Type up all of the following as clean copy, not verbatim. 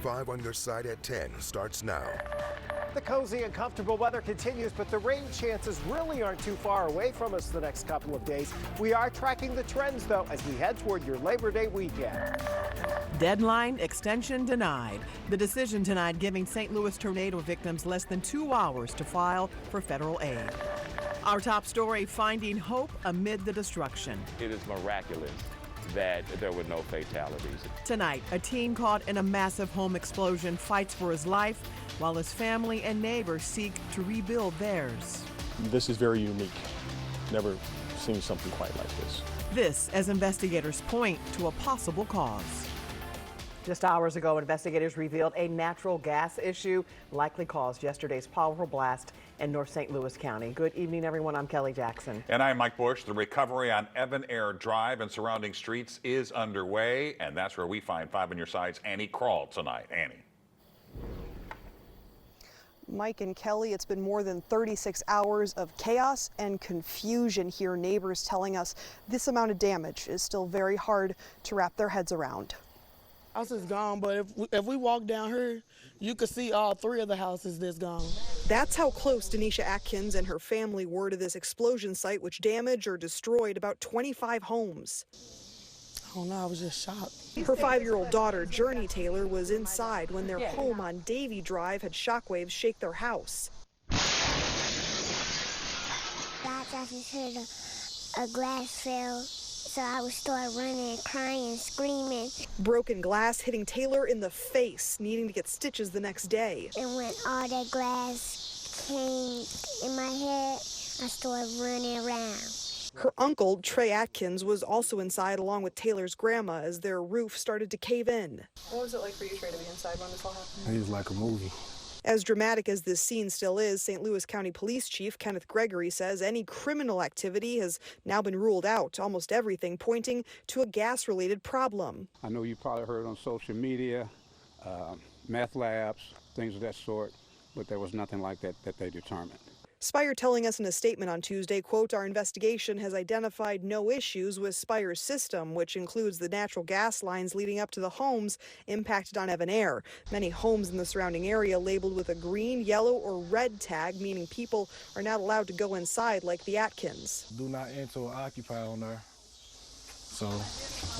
5 on Your Side at 10 starts now. The cozy and comfortable weather continues, but the rain chances really aren't too far away from us the next couple of days. We are tracking the trends, though, as we head toward your Labor Day weekend. Deadline extension denied. The decision tonight giving St. Louis tornado victims less than 2 hours to file for federal aid. Our top story, finding hope amid the destruction. It is miraculous that there were no fatalities. Tonight, a teen caught in a massive home explosion fights for his life while his family and neighbors seek to rebuild theirs. This is very unique. Never seen something quite like this. This as investigators point to a possible cause. Just hours ago, investigators revealed a natural gas issue likely caused yesterday's powerful blast in North St. Louis County. Good evening, everyone. I'm Kelly Jackson. And I'm Mike Bush. The recovery on Evan Air Drive and surrounding streets is underway, and that's where we find 5 on Your Side's Annie Krall tonight. Annie. Mike and Kelly, it's been more than 36 hours of chaos and confusion here. Neighbors telling us this amount of damage is still very hard to wrap their heads around. House is gone, but if we walk down here, you could see all 3 of the houses that's gone. That's how close Denisha Atkins and her family were to this explosion site, which damaged or destroyed about 25 homes. I don't know, I was just shocked. Her 5-year-old daughter, Journey Taylor, was inside when their home on Davy Drive had shockwaves shake their house. I just heard a glass fell. So I would start running, crying, screaming. Broken glass hitting Taylor in the face, needing to get stitches the next day. And when all that glass came in my head, I started running around. Her uncle, Trey Atkins, was also inside along with Taylor's grandma as their roof started to cave in. What was it like for you, Trey, to be inside when this all happened? It was like a movie. As dramatic as this scene still is, St. Louis County Police Chief Kenneth Gregory says any criminal activity has now been ruled out, almost everything pointing to a gas-related problem. I know you probably heard on social media, meth labs, things of that sort, but there was nothing like that they determined. Spire telling us in a statement on Tuesday, quote, our investigation has identified no issues with Spire's system, which includes the natural gas lines leading up to the homes impacted on Evan Air. Many homes in the surrounding area labeled with a green, yellow, or red tag, meaning people are not allowed to go inside like the Atkins. Do not enter or occupy on there. So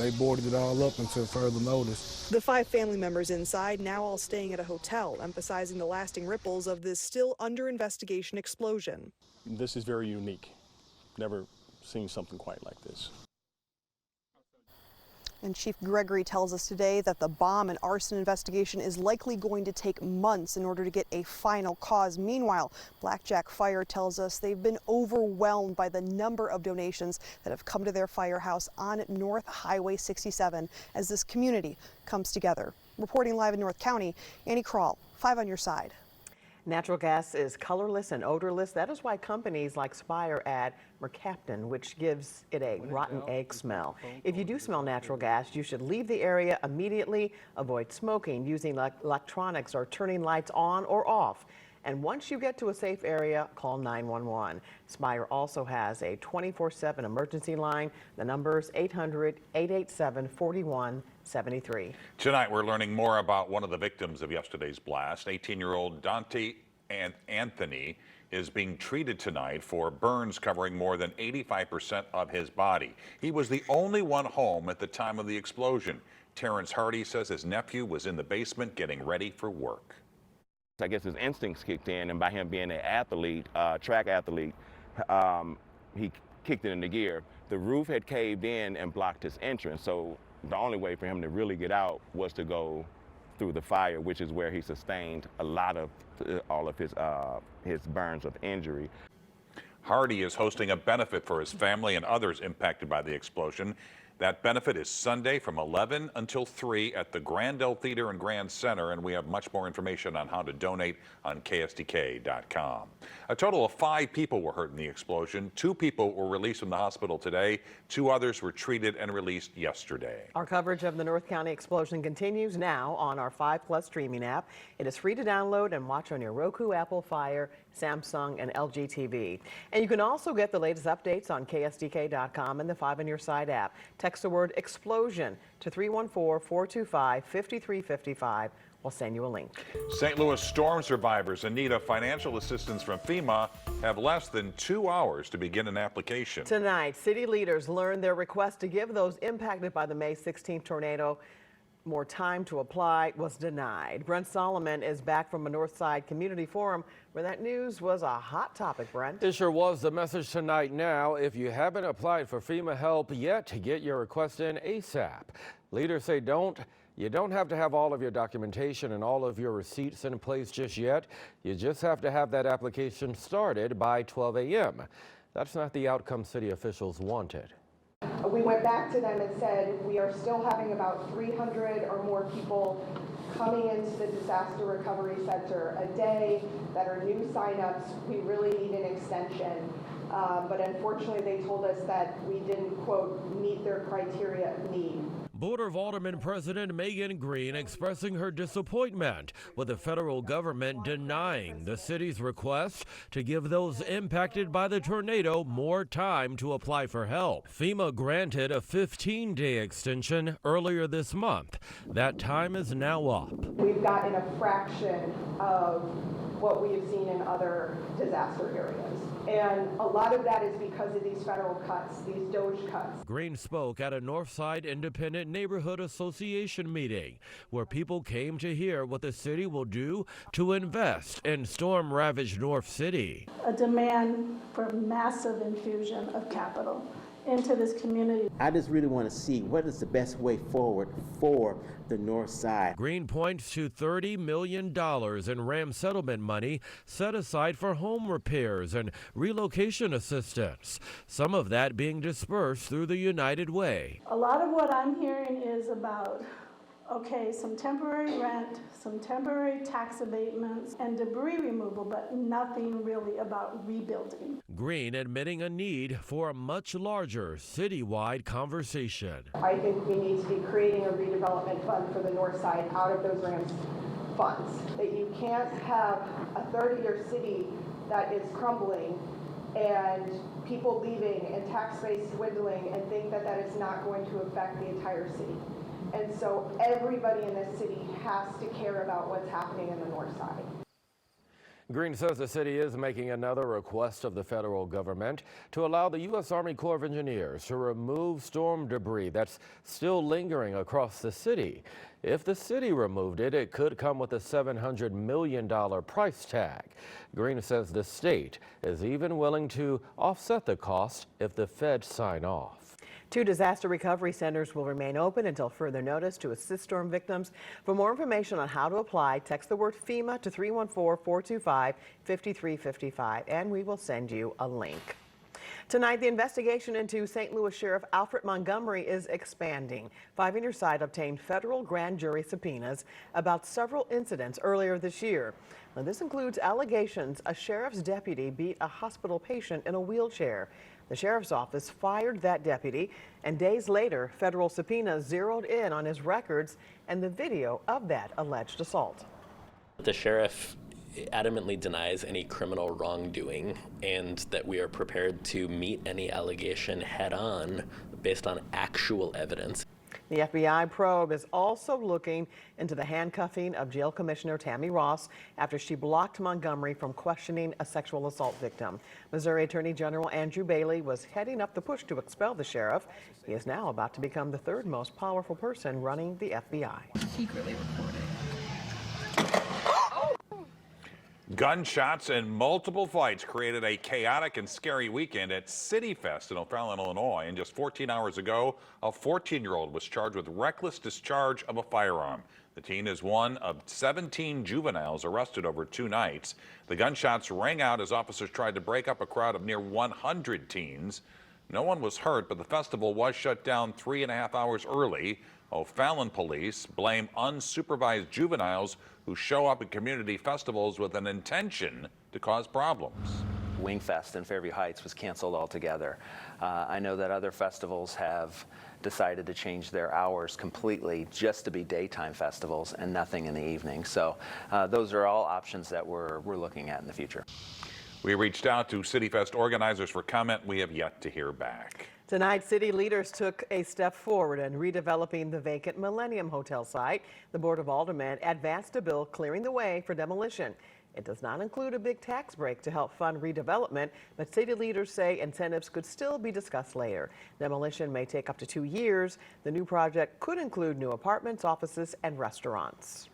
they boarded it all up until further notice. The 5 family members inside now all staying at a hotel, emphasizing the lasting ripples of this still under investigation explosion. This is very unique. Never seen something quite like this. And Chief Gregory tells us today that the bomb and arson investigation is likely going to take months in order to get a final cause. Meanwhile, Blackjack Fire tells us they've been overwhelmed by the number of donations that have come to their firehouse on North Highway 67 as this community comes together. Reporting live in North County, Annie Krall, 5 on Your Side. Natural gas is colorless and odorless. That is why companies like Spire add mercaptan, which gives it a rotten egg smell. If you do smell natural gas, you should leave the area immediately. Avoid smoking, using electronics, or turning lights on or off. And once you get to a safe area, call 911. Spire also has a 24/7 emergency line. The number is 800-887-4173. Tonight, we're learning more about one of the victims of yesterday's blast. 18-year-old Dante Anthony is being treated tonight for burns covering more than 85% of his body. He was the only one home at the time of the explosion. Terrence Hardy says his nephew was in the basement getting ready for work. I guess his instincts kicked in, and by him being an athlete, track athlete, he kicked it into gear. The roof had caved in and blocked his entrance, so the only way for him to really get out was to go through the fire, which is where he sustained a lot of all of his burns of injury. Hardy is hosting a benefit for his family and others impacted by the explosion. That benefit is Sunday from 11 until 3 at the Grandel Theater and Grand Center, and we have much more information on how to donate on KSDK.com. A total of 5 people were hurt in the explosion. 2 people were released from the hospital today. 2 others were treated and released yesterday. Our coverage of the North County explosion continues now on our 5+ streaming app. It is free to download and watch on your Roku, Apple, Fire, Samsung, and LG TV. And you can also get the latest updates on KSDK.com and the 5 on Your Side app. Text the word explosion to 314-425-5355 We'll send you a link. St. Louis storm survivors in need of financial assistance from FEMA have less than 2 hours to begin an application. Tonight, city leaders learned their request to give those impacted by the May 16th tornado more time to apply was denied. Brent Solomon is back from a Northside Community Forum where that news was a hot topic, Brent. It sure was. The message tonight now, if you haven't applied for FEMA help yet, get your request in ASAP. Leaders say you don't have to have all of your documentation and all of your receipts in place just yet. You just have to have that application started by 12 a.m. That's not the outcome city officials wanted. We went back to them and said we are still having about 300 or more people coming into the Disaster Recovery Center a day that are new signups. We really need an extension. But unfortunately, they told us that we didn't, quote, meet their criteria of need. Board of Aldermen President Megan Green expressing her disappointment with the federal government denying the city's request to give those impacted by the tornado more time to apply for help. FEMA granted a 15-day extension earlier this month. That time is now up. We've gotten a fraction of what we have seen in other disaster areas. And a lot of that is because of these federal cuts, these DOGE cuts. Green spoke at a Northside Independent Neighborhood Association meeting where people came to hear what the city will do to invest in storm-ravaged North City. A demand for massive infusion of capital into this community. I just really want to see what is the best way forward for the North Side. Green points to $30 million in RAM settlement money set aside for home repairs and relocation assistance, some of that being dispersed through the United Way. A lot of what I'm hearing is about, okay, some temporary rent, some temporary tax abatements, and debris removal, but nothing really about rebuilding. Green admitting a need for a much larger citywide conversation. I think we need to be creating a redevelopment fund for the North Side out of those RAMS funds. That you can't have a 30-year city that is crumbling and people leaving and tax base dwindling and think that that is not going to affect the entire city. And so everybody in this city has to care about what's happening in the North Side. Green says the city is making another request of the federal government to allow the U.S. Army Corps of Engineers to remove storm debris that's still lingering across the city. If the city removed it, it could come with a $700 million price tag. Green says the state is even willing to offset the cost if the feds sign off. 2 disaster recovery centers will remain open until further notice to assist storm victims. For more information on how to apply, text the word FEMA to 314-425-5355, and we will send you a link. Tonight, the investigation into St. Louis Sheriff Alfred Montgomery is expanding. 5 on your side obtained federal grand jury subpoenas about several incidents earlier this year. Now, this includes allegations a sheriff's deputy beat a hospital patient in a wheelchair. The sheriff's office fired that deputy, and days later, federal subpoenas zeroed in on his records and the video of that alleged assault. The sheriff adamantly denies any criminal wrongdoing and that we are prepared to meet any allegation head on based on actual evidence. The FBI probe is also looking into the handcuffing of Jail Commissioner Tammy Ross after she blocked Montgomery from questioning a sexual assault victim. Missouri Attorney General Andrew Bailey was heading up the push to expel the sheriff. He is now about to become the 3rd most powerful person running the FBI. Secretly recorded. Gunshots and multiple fights created a chaotic and scary weekend at City Fest in O'Fallon, Illinois. And just 14 hours ago, a 14-year-old was charged with reckless discharge of a firearm. The teen is one of 17 juveniles arrested over 2 nights. The gunshots rang out as officers tried to break up a crowd of near 100 teens. No one was hurt, but the festival was shut down 3.5 hours early. O'Fallon police blame unsupervised juveniles who show up at community festivals with an intention to cause problems. Wingfest in Fairview Heights was canceled altogether. I know that other festivals have decided to change their hours completely just to be daytime festivals and nothing in the evening. So those are all options that we're looking at in the future. We reached out to City Fest organizers for comment. We have yet to hear back. Tonight, city leaders took a step forward in redeveloping the vacant Millennium Hotel site. The Board of Aldermen advanced a bill clearing the way for demolition. It does not include a big tax break to help fund redevelopment, but city leaders say incentives could still be discussed later. Demolition may take up to 2 years. The new project could include new apartments, offices, and restaurants.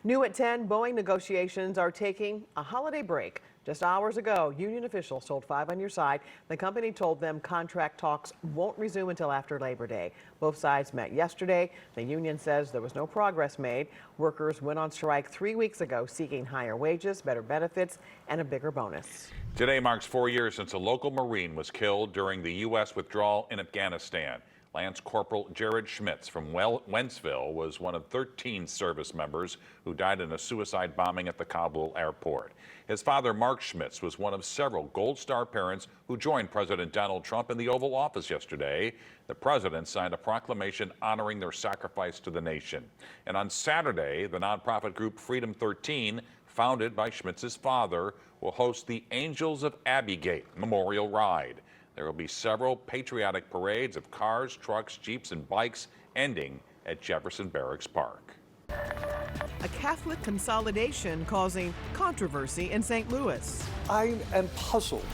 New at 10, Boeing negotiations are taking a holiday break. Just hours ago, union officials told 5 on Your Side the company told them contract talks won't resume until after Labor Day. Both sides met yesterday. The union says there was no progress made. Workers went on strike 3 weeks ago seeking higher wages, better benefits, and a bigger bonus. Today marks 4 years since a local Marine was killed during the U.S. withdrawal in Afghanistan. Lance Corporal Jared Schmitz from Wentzville was one of 13 service members who died in a suicide bombing at the Kabul airport. His father, Mark Schmitz, was one of several Gold Star parents who joined President Donald Trump in the Oval Office yesterday. The president signed a proclamation honoring their sacrifice to the nation. And on Saturday, the nonprofit group Freedom 13, founded by Schmitz's father, will host the Angels of Abbeygate Memorial Ride. There will be several patriotic parades of cars, trucks, jeeps, and bikes ending at Jefferson Barracks Park. A Catholic consolidation causing controversy in St. Louis. I am puzzled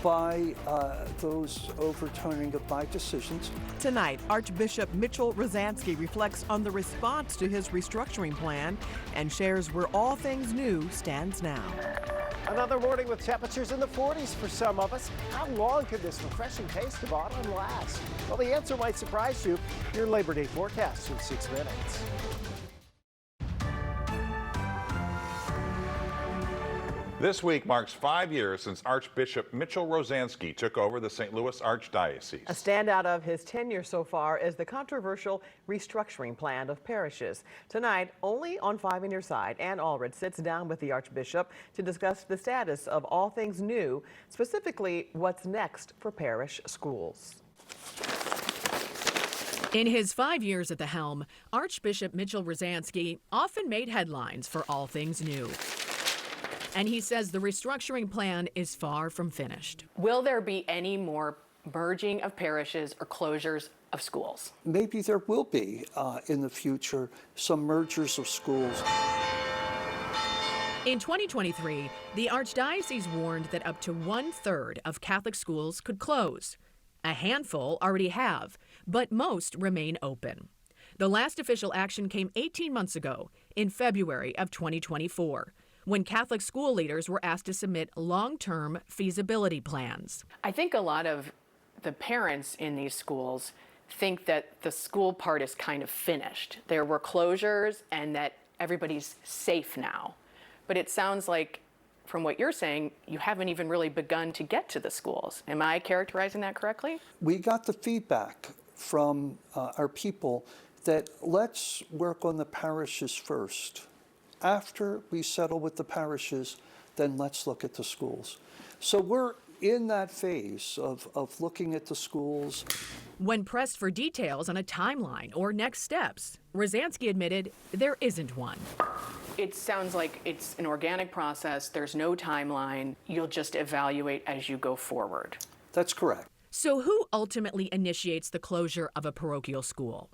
by those overturning of my decisions. Tonight, Archbishop Mitchell Rosansky reflects on the response to his restructuring plan and shares where all things new stands now. Another morning with temperatures in the 40s for some of us. How long could this refreshing taste of autumn last? Well, the answer might surprise you. Your Labor Day forecast in 6 minutes. This week marks 5 years since Archbishop Mitchell Rosansky took over the St. Louis Archdiocese. A standout of his tenure so far is the controversial restructuring plan of parishes. Tonight, only on 5 on Your Side, Ann Allred sits down with the Archbishop to discuss the status of all things new, specifically what's next for parish schools. In his 5 years at the helm, Archbishop Mitchell Rosansky often made headlines for all things new. And he says the restructuring plan is far from finished. Will there be any more merging of parishes or closures of schools? Maybe there will be in the future some mergers of schools. In 2023, the Archdiocese warned that up to 1/3 of Catholic schools could close. A handful already have, but most remain open. The last official action came 18 months ago, in February of 2024. When Catholic school leaders were asked to submit long-term feasibility plans. I think a lot of the parents in these schools think that the school part is kind of finished. There were closures and that everybody's safe now. But it sounds like, from what you're saying, you haven't even really begun to get to the schools. Am I characterizing that correctly? We got the feedback from our people that let's work on the parishes first. After we settle with the parishes, then let's look at the schools. So we're in that phase of looking at the schools. When pressed for details on a timeline or next steps, Rosansky admitted there isn't one. It sounds like it's an organic process. There's no timeline. You'll just evaluate as you go forward. That's correct. So who ultimately initiates the closure of a parochial school?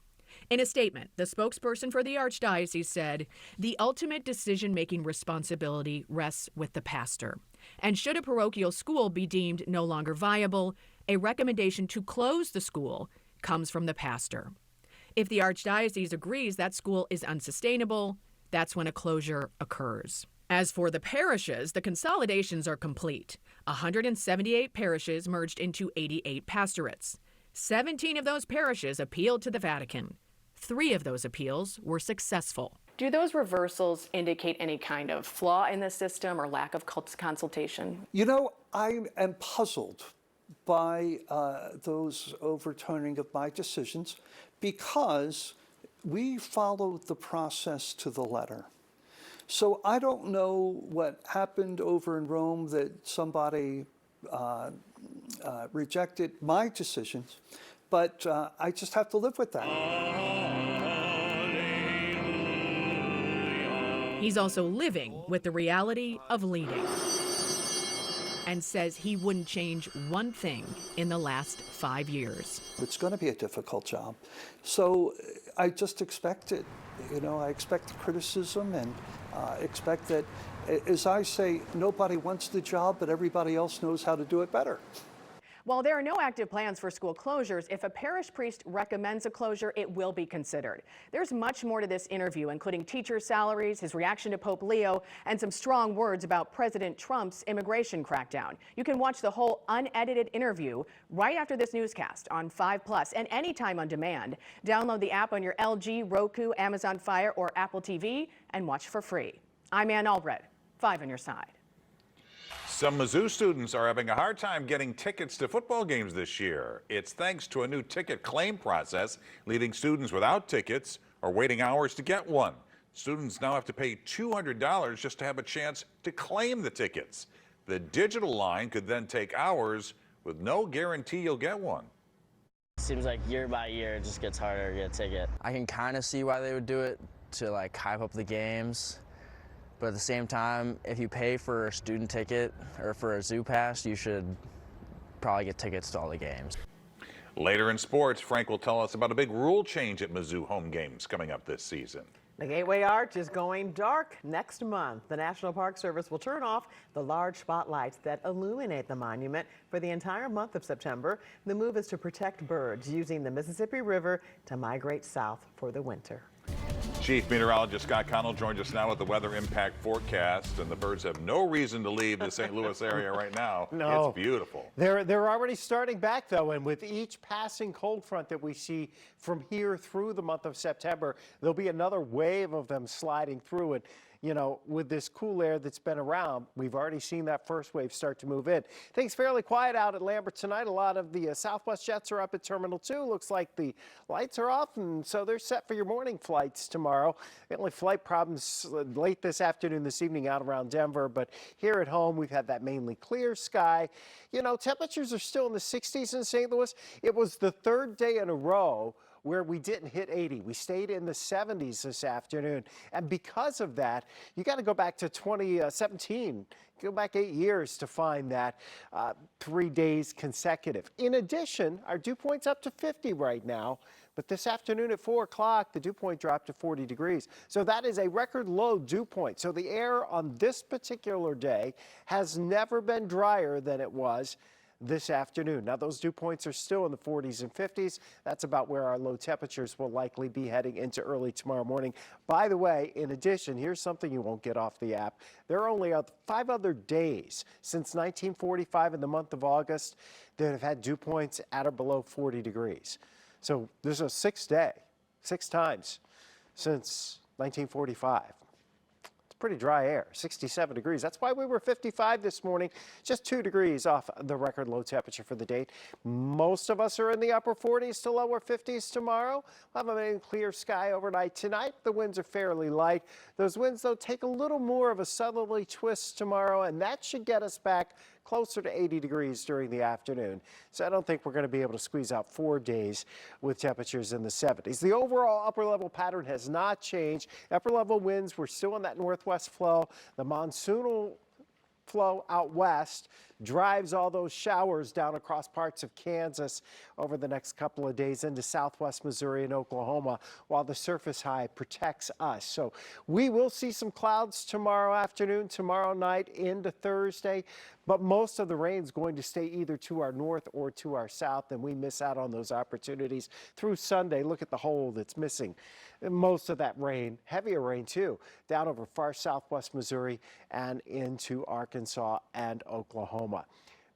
In a statement, the spokesperson for the Archdiocese said, the ultimate decision-making responsibility rests with the pastor. And should a parochial school be deemed no longer viable, a recommendation to close the school comes from the pastor. If the Archdiocese agrees that school is unsustainable, that's when a closure occurs. As for the parishes, the consolidations are complete. 178 parishes merged into 88 pastorates. 17 of those parishes appealed to the Vatican. 3 of those appeals were successful. Do those reversals indicate any kind of flaw in the system or lack of consultation? You know, I am puzzled by those overturning of my decisions because we followed the process to the letter. So I don't know what happened over in Rome that somebody rejected my decisions, but I just have to live with that. He's also living with the reality of leading. and says he wouldn't change one thing in the last 5 years. It's going to be a difficult job. So I just expect it. I expect criticism and expect that, as I say, nobody wants the job, but everybody else knows how to do it better. While there are no active plans for school closures, if a parish priest recommends a closure, it will be considered. There's much more to this interview, including teachers' salaries, his reaction to Pope Leo, and some strong words about President Trump's immigration crackdown. You can watch the whole unedited interview right after this newscast on 5+ and anytime on demand. Download the app on your LG, Roku, Amazon Fire, or Apple TV and watch for free. I'm Ann Albrecht, 5 on your side. Some Mizzou students are having a hard time getting tickets to football games this year. It's thanks to a new ticket claim process, leaving students without tickets or waiting hours to get one. Students now have to pay $200 just to have a chance to claim the tickets. The digital line could then take hours with no guarantee you'll get one. Seems like year by year it just gets harder to get a ticket. I can kind of see why they would do it, to like hype up the games. But at the same time, if you pay for a student ticket or for a zoo pass, you should probably get tickets to all the games. Later in sports, Frank will tell us about a big rule change at Mizzou home games coming up this season. The Gateway Arch is going dark next month. The National Park Service will turn off the large spotlights that illuminate the monument for the entire month of September. The move is to protect birds using the Mississippi River to migrate south for the winter. Chief Meteorologist Scott Connell joins us now with the weather impact forecast, and the birds have no reason to leave the St. Louis area right now. No. It's beautiful. They're already starting back, though, and with each passing cold front that we see from here through the month of September, there'll be another wave of them sliding through it. With this cool air that's been around, we've already seen that first wave start to move in. Things fairly quiet out at Lambert tonight. A lot of the Southwest jets are up at Terminal 2. Looks like the lights are off, and so they're set for your morning flights tomorrow. The only flight problems late this afternoon, this evening out around Denver, but here at home, we've had that mainly clear sky. Temperatures are still in the 60s in St. Louis. It was the third day in a row where we didn't hit 80. We stayed in the 70s this afternoon. And because of that, you got to go back to 2017, go back 8 years to find that 3 days consecutive. In addition, our dew point's up to 50 right now. But this afternoon at 4 o'clock, the dew point dropped to 40 degrees. So that is a record low dew point. So the air on this particular day has never been drier than it was this afternoon. Now, those dew points are still in the 40s and 50s. That's about where our low temperatures will likely be heading into early tomorrow morning. By the way, in addition, here's something you won't get off the app. There are only 5 other days since 1945 in the month of August that have had dew points at or below 40 degrees. So there's a 6 times since 1945. Pretty dry air, 67 degrees. That's why we were 55 this morning, just 2 degrees off the record low temperature for the date. Most of us are in the upper 40s to lower 50s tomorrow. We'll have a mainly clear sky overnight tonight. The winds are fairly light. Those winds, though, take a little more of a southerly twist tomorrow, and that should get us back closer to 80 degrees during the afternoon. So I don't think we're going to be able to squeeze out 4 days with temperatures in the 70s. The overall upper level pattern has not changed. Upper level winds, we're still in that northwest flow. The monsoonal flow out west drives all those showers down across parts of Kansas over the next couple of days into southwest Missouri and Oklahoma, while the surface high protects us. So we will see some clouds tomorrow afternoon, tomorrow night into Thursday, but most of the rain is going to stay either to our north or to our south, and we miss out on those opportunities through Sunday. Look at the hole that's missing. Most of that rain, heavier rain too, down over far southwest Missouri and into Arkansas and Oklahoma.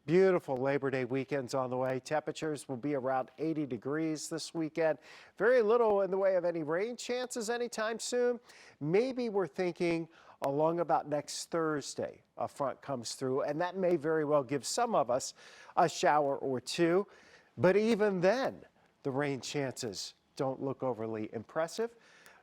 Beautiful Labor Day weekend's on the way. Temperatures will be around 80 degrees this weekend. Very little in the way of any rain chances anytime soon. Maybe we're thinking along about next Thursday, a front comes through, and that may very well give some of us a shower or two. But even then, the rain chances don't look overly impressive,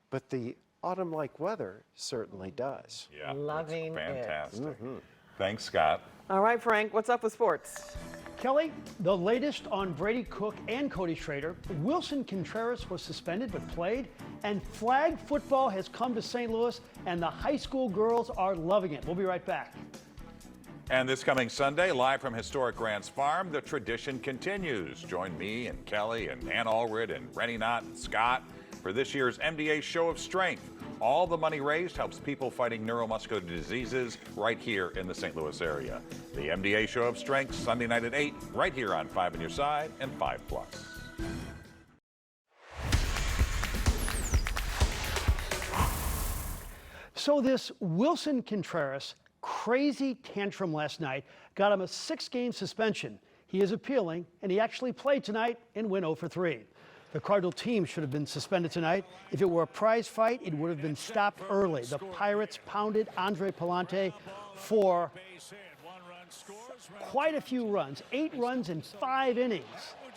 but the autumn-like weather certainly does. Yeah, loving fantastic. it. Thanks, Scott. All right, Frank, what's up with sports? Kelly, the latest on Brady Cook and Cody Schrader. Wilson Contreras was suspended but played, and flag football has come to St. Louis, and the high school girls are loving it. We'll be right back. And this coming Sunday, live from historic Grants Farm, the tradition continues. Join me and Kelly and Ann Allred and Rennie Knott and Scott for this year's MDA Show of Strength. All the money raised helps people fighting neuromuscular diseases right here in the St. Louis area. The MDA Show of Strength, Sunday night at 8, right here on 5 on Your Side and 5+. So this Wilson Contreras crazy tantrum last night got him a 6-game suspension. He is appealing, and he actually played tonight and went 0 for 3. The Cardinal team should have been suspended tonight. If it were a prize fight, it would have been stopped early. The Pirates pounded Andre Palante for quite a few runs, 8 runs in 5 innings.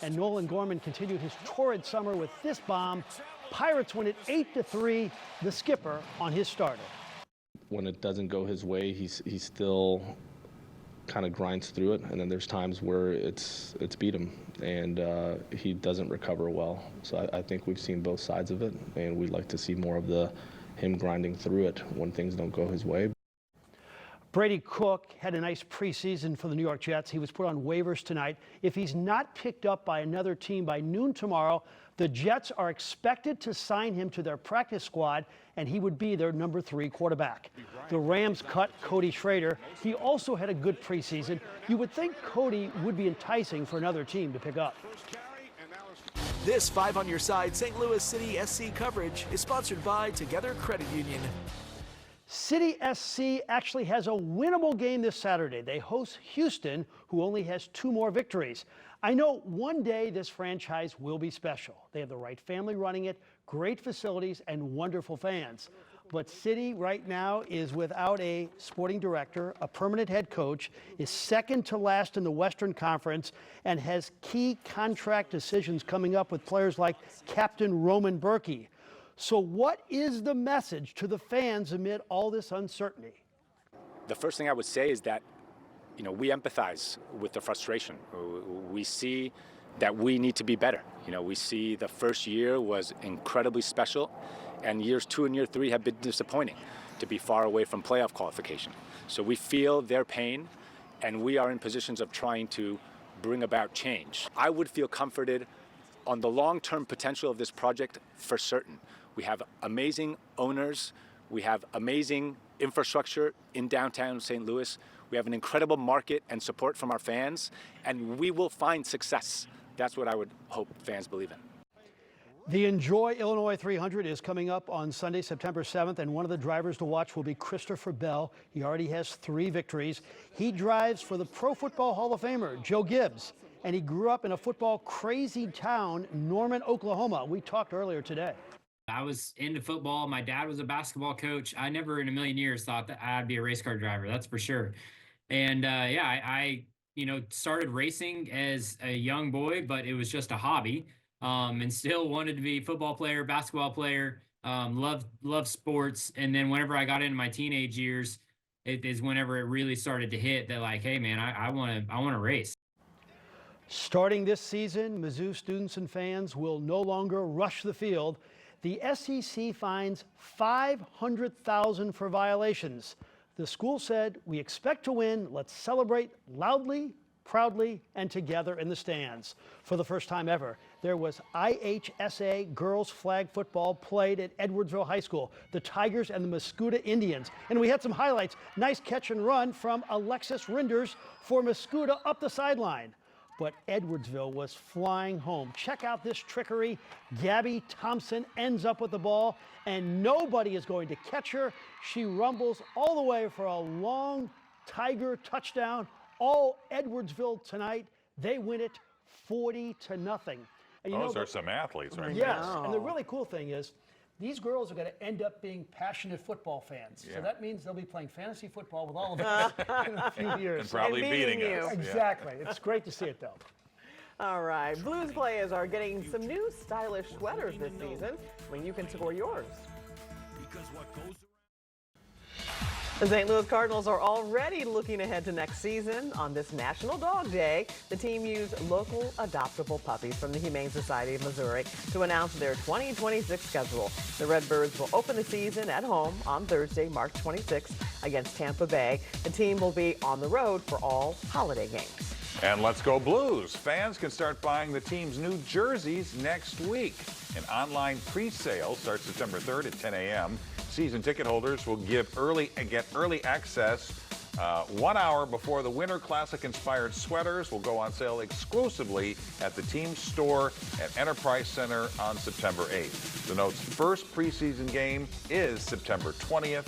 And Nolan Gorman continued his torrid summer with this bomb. Pirates win it 8-3, the skipper on his starter. When it doesn't go his way, he still kind of grinds through it, and then there's times where it's beat him, and he doesn't recover well. So I think we've seen both sides of it, and we'd like to see more of him grinding through it when things don't go his way. Brady Cook had a nice preseason for the New York Jets. He was put on waivers tonight. If he's not picked up by another team by noon tomorrow, the Jets are expected to sign him to their practice squad, and he would be their number 3 quarterback. The Rams cut Cody Schrader. He also had a good preseason. You would think Cody would be enticing for another team to pick up. This 5 on Your Side St. Louis City SC coverage is sponsored by Together Credit Union. City SC actually has a winnable game this Saturday. They host Houston, who only has 2 more victories. I know one day this franchise will be special. They have the right family running it, great facilities, and wonderful fans. But City right now is without a sporting director, a permanent head coach, is second to last in the Western Conference, and has key contract decisions coming up with players like Captain Roman Berkey. So what is the message to the fans amid all this uncertainty? The first thing I would say is that, we empathize with the frustration. We see that we need to be better. We see the first year was incredibly special, and years 2 and year 3 have been disappointing to be far away from playoff qualification. So we feel their pain, and we are in positions of trying to bring about change. I would feel comforted on the long-term potential of this project for certain. We have amazing owners. We have amazing infrastructure in downtown St. Louis. We have an incredible market and support from our fans, and we will find success. That's what I would hope fans believe in. The Enjoy Illinois 300 is coming up on Sunday, September 7th, and one of the drivers to watch will be Christopher Bell. He already has 3 victories. He drives for the Pro Football Hall of Famer, Joe Gibbs, and he grew up in a football crazy town, Norman, Oklahoma. We talked earlier today. I was into football. My dad was a basketball coach. I never in a million years thought that I'd be a race car driver. That's for sure. And I started racing as a young boy, but it was just a hobby. And still wanted to be a football player, basketball player. Loved sports. And then whenever I got into my teenage years, it is whenever it really started to hit that, like, hey man, I want to race. Starting this season, Mizzou students and fans will no longer rush the field. The SEC fines $500,000 for violations. The school said, "We expect to win. Let's celebrate loudly, proudly, and together in the stands." For the first time ever, there was IHSA girls flag football played at Edwardsville High School, the Tigers and the Muscuda Indians. And we had some highlights. Nice catch and run from Alexis Rinders for Muscuda up the sideline. But Edwardsville was flying home. Check out this trickery. Gabby Thompson ends up with the ball, and nobody is going to catch her. She rumbles all the way for a long Tiger touchdown. All Edwardsville tonight. They win it 40-0. And Those are some athletes right there. Yes, and the really cool thing is, these girls are going to end up being passionate football fans. Yeah. So that means they'll be playing fantasy football with all of us in a few years. And probably beating us. Exactly. Yeah. It's great to see it, though. All right. Blues players are getting some new stylish sweaters this season. When you can score yours. The St. Louis Cardinals are already looking ahead to next season. On this National Dog Day, the team used local adoptable puppies from the Humane Society of Missouri to announce their 2026 schedule. The Redbirds will open the season at home on Thursday, March 26th against Tampa Bay. The team will be on the road for all holiday games. And let's go Blues. Fans can start buying the team's new jerseys next week. An online pre-sale starts September 3rd at 10 a.m. Season ticket holders will get early access 1 hour before the Winter Classic-inspired sweaters will go on sale exclusively at the team store at Enterprise Center on September 8th. The Note's first preseason game is September 20th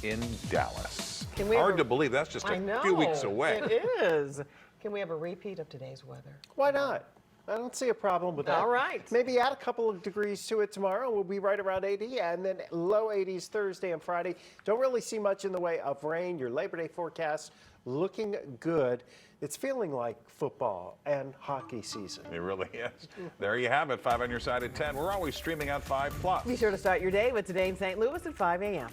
in Dallas. Hard to believe that's just a few weeks away. It is. Can we have a repeat of today's weather? Why not? I don't see a problem with that. All right. Maybe add a couple of degrees to it tomorrow. We'll be right around 80, and then low 80s Thursday and Friday. Don't really see much in the way of rain. Your Labor Day forecast looking good. It's feeling like football and hockey season. It really is. There you have it, 5 on your side at 10. We're always streaming on 5+. Be sure to start your day with Today in St. Louis at 5 a.m.